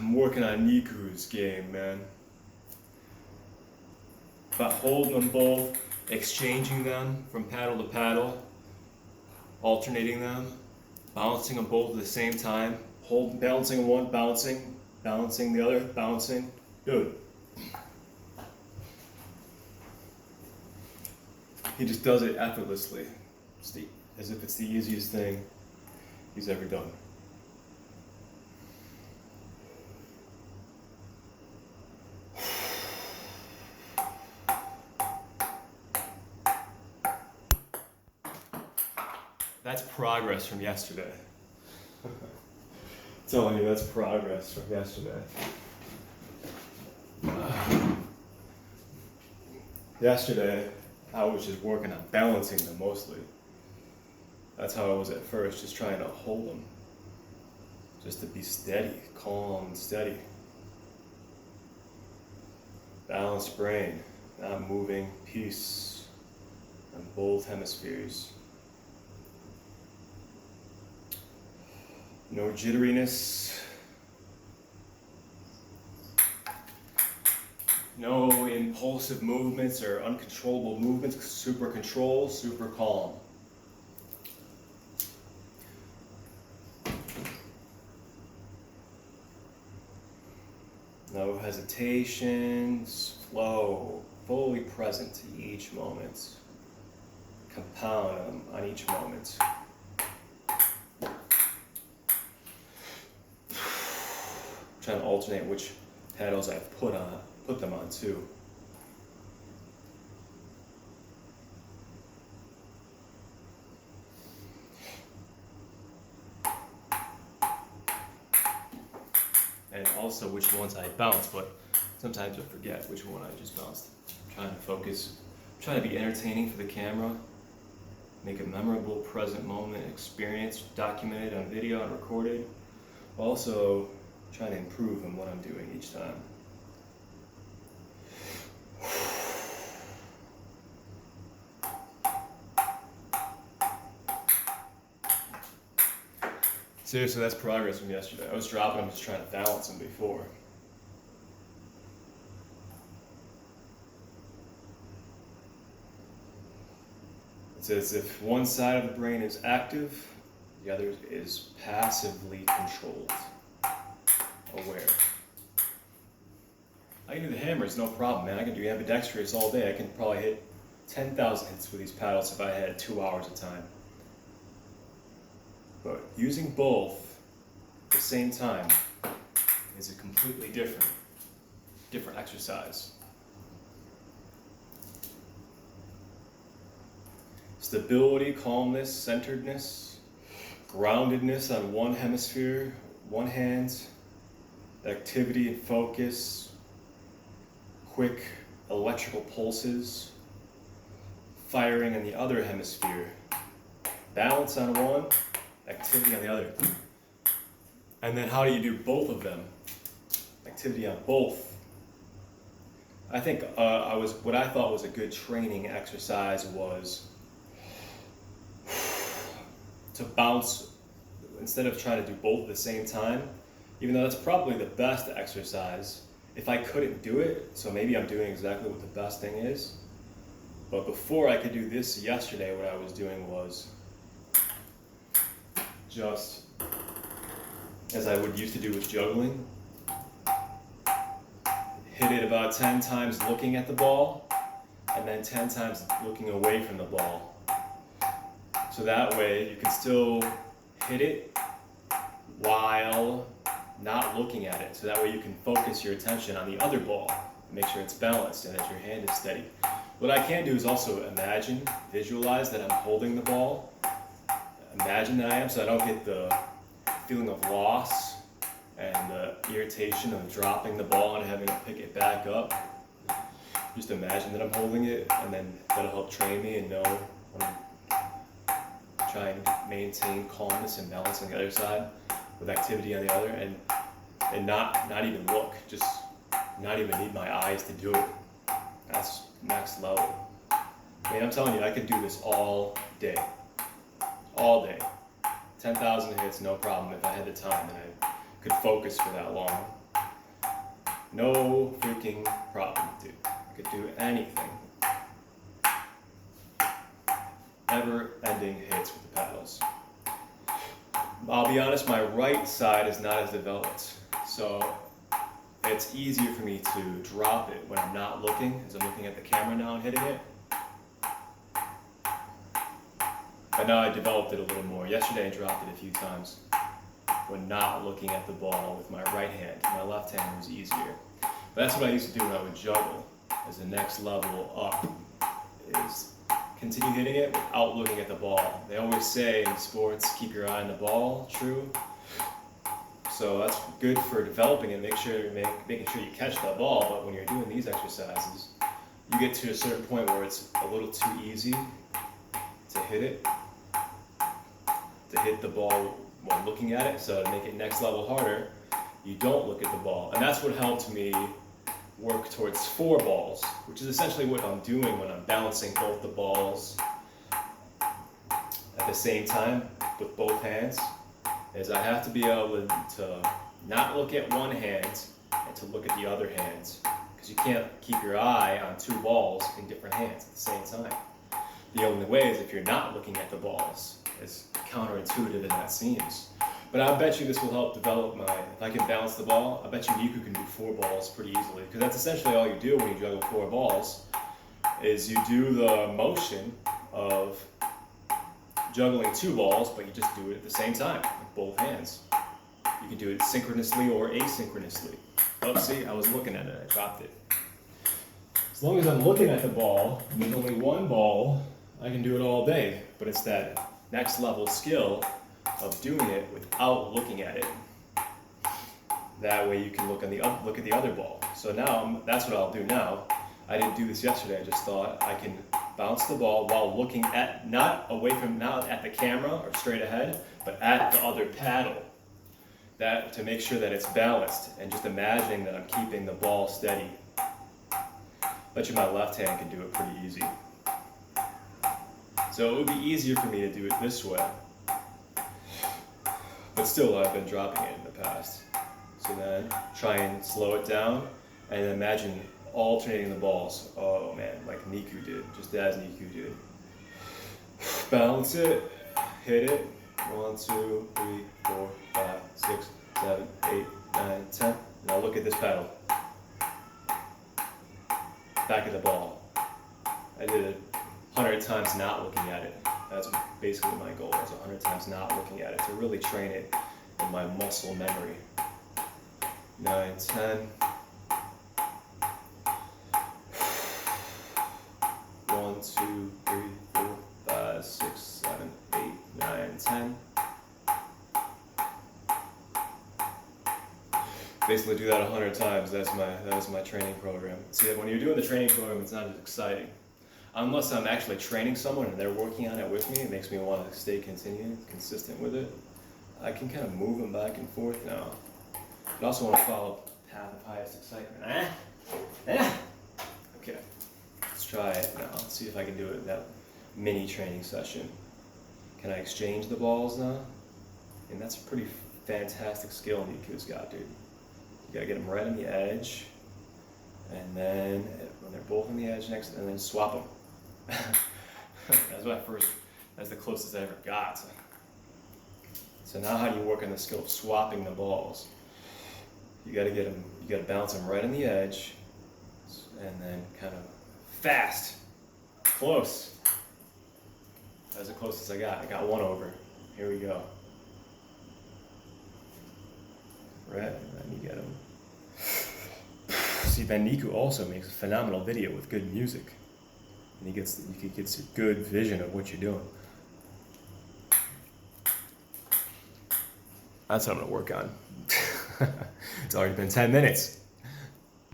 I'm working on Nicu's game, man. About holding them both, exchanging them from paddle to paddle, alternating them, balancing them both at the same time, balancing one, balancing the other, balancing. Dude. He just does it effortlessly, as if it's the easiest thing he's ever done. That's progress from yesterday. I'm telling you, that's progress from yesterday. Yesterday, I was just working on balancing them mostly. That's how I was at first, just trying to hold them. Just to be steady, calm and steady. Balanced brain, not moving, peace on both hemispheres. No jitteriness. No impulsive movements or uncontrollable movements. Super control, super calm. No hesitations, flow, fully present to each moment. Compound on each moment. Trying to alternate which paddles I put them on too. And also which ones I bounce, but sometimes I forget which one I just bounced. I'm trying to focus, I'm trying to be entertaining for the camera, make a memorable present moment experience documented on video and recorded. Also trying to improve on what I'm doing each time. Seriously, that's progress from yesterday. I was dropping them, just trying to balance them before. It's as if one side of the brain is active, the other is passively controlled, aware. I can do the hammers, no problem, man. I can do ambidextrous all day. I can probably hit 10,000 hits with these paddles if I had 2 hours of time. But using both at the same time is a completely different exercise. Stability, calmness, centeredness, groundedness on one hemisphere, one hand, activity and focus, quick electrical pulses, firing in the other hemisphere, balance on one, activity on the other. And then how do you do both of them? Activity on both. I think what I thought was a good training exercise was to bounce, instead of trying to do both at the same time, even though that's probably the best exercise, if I couldn't do it, so maybe I'm doing exactly what the best thing is, but before I could do this yesterday, what I was doing was just, as I would used to do with juggling, hit it about 10 times looking at the ball, and then 10 times looking away from the ball. So that way you can still hit it while not looking at it. So that way you can focus your attention on the other ball, make sure it's balanced and that your hand is steady. What I can do is also visualize that I'm holding the ball. Imagine that I am, so I don't get the feeling of loss and the irritation of dropping the ball and having to pick it back up. Just imagine that I'm holding it, and then that'll help train me and know when I'm trying to maintain calmness and balance on the other side with activity on the other, and not even look, just not even need my eyes to do it. That's next level. I mean, I'm telling you, I could do this all day. All day. 10,000 hits, no problem if I had the time and I could focus for that long. No freaking problem, dude. I could do anything. Never-ending hits with the paddles. I'll be honest, my right side is not as developed, so it's easier for me to drop it when I'm not looking, as I'm looking at the camera now and hitting it. But now I developed it a little more. Yesterday I dropped it a few times when not looking at the ball with my right hand. My left hand was easier. But that's what I used to do when I would juggle, as the next level up is continue hitting it without looking at the ball. They always say in sports, keep your eye on the ball, true. So that's good for developing it, making sure you catch that ball, but when you're doing these exercises, you get to a certain point where it's a little too easy to hit the ball while looking at it. So to make it next level harder, you don't look at the ball. And that's what helped me work towards 4 balls, which is essentially what I'm doing when I'm balancing both the balls at the same time with both hands, is I have to be able to not look at one hand and to look at the other hands, because you can't keep your eye on 2 balls in different hands at the same time. The only way is if you're not looking at the balls, as counterintuitive as that seems. But I bet you this will help develop if I can balance the ball, I bet you Nicu can do 4 balls pretty easily, because that's essentially all you do when you juggle 4 balls, is you do the motion of juggling 2 balls, but you just do it at the same time with both hands. You can do it synchronously or asynchronously. Oh, see, I was looking at it, I dropped it. As long as I'm looking at the ball, and there's only 1 ball, I can do it all day, but it's that next level skill of doing it without looking at it. That way you can look at the other ball. So now, that's what I'll do now. I didn't do this yesterday, I just thought I can bounce the ball while looking at, not at the camera or straight ahead, but at the other paddle. That, to make sure that it's balanced, and just imagining that I'm keeping the ball steady. Bet you my left hand can do it pretty easy. So it would be easier for me to do it this way. But still, I've been dropping it in the past. So then, try and slow it down, and imagine alternating the balls. Oh man, like Nicu did, just as Nicu did. Balance it, hit it. 1, 2, 3, 4, 5, 6, 7, 8, 9, 10. Now look at this paddle. Back at the ball. I did it 100 times not looking at it. That's basically my goal, is 100 times not looking at it, to really train it in my muscle memory. 9, 10. 1, 2, 3, 4, 5, 6, 7, 8, 9, 10. Basically do that 100 times. That was my training program. See, when you're doing the training program, it's not as exciting. Unless I'm actually training someone and they're working on it with me, it makes me want to stay consistent with it. I can kind of move them back and forth now. But I also want to follow the path of highest excitement. Okay, let's try it now. Let's see if I can do it in that mini training session. Can I exchange the balls now? And that's a pretty fantastic skill Nicu's got, dude. You gotta get them right on the edge, and then when they're both on the edge next, and then swap them. That's the closest I ever got. So now how do you work on the skill of swapping the balls? You gotta bounce them right on the edge, and then kind of fast, close. That's the closest I got. I got 1 over. Here we go. Right, and you get them. See, Ben Nicu also makes a phenomenal video with good music. And you get a good vision of what you're doing. That's what I'm gonna work on. It's already been 10 minutes.